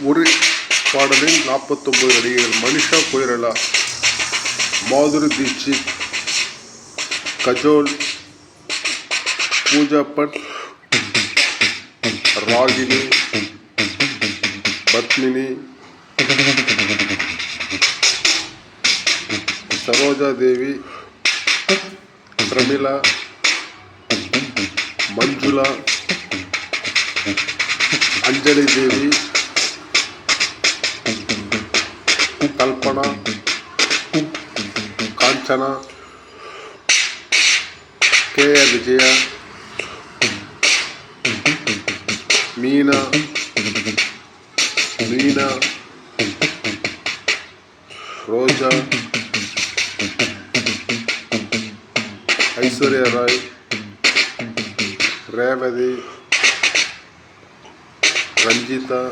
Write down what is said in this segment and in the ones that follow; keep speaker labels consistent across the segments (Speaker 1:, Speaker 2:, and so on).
Speaker 1: ஒரு பாடலில் 49 நடிகைகள். மனிஷா கொய்ராலா, மாதுரி தீட்சித், கஜோல், பூஜா பட், ராகினி, பத்மினி, சரோஜா தேவி, பிரமிளா, மஞ்சுளா, அஞ்சலி தேவி, கல்பனா, காஞ்சனா, கே.ஆர். விஜயா, மீனா, ரோஜா, ஐஸ்வர்யா ராய், ரேவதி, ரஞ்சிதா,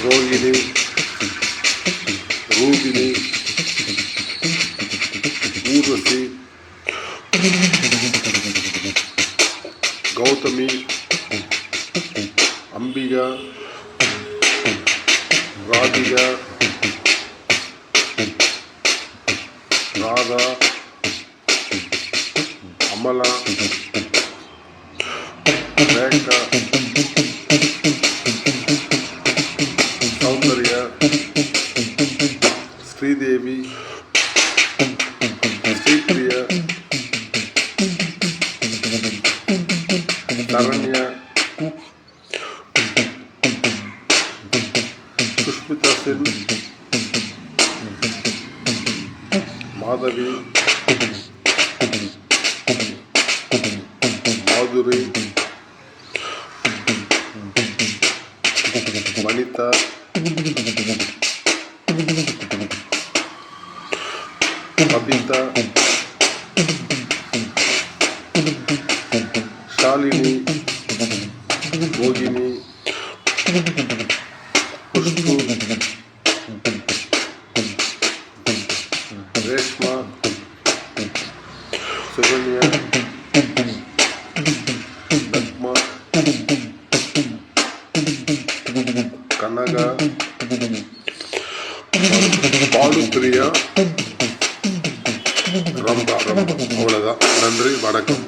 Speaker 1: ரோகிணி, ரூபினி, ஊர்வசி, கௌதமி, அம்பிகா, ராதிகா, ராதா, அமலா, ரேகா, சௌந்தர்யா, ஸ்ரீதேவி, ஸ்ரீபிரியா, சரண்யா, சுஷ்மிதா சென், மாதவி, மாதுரி, வனிதா, பபிதா, ஷாலினி, மோகினி, குஷ்பு, ரேஷ்மா, சுகன்யா, நக்மா, கனகா, பாலுப்பிரியா, ரம்பா. அவ்வளோதான். நன்றி, வணக்கம்.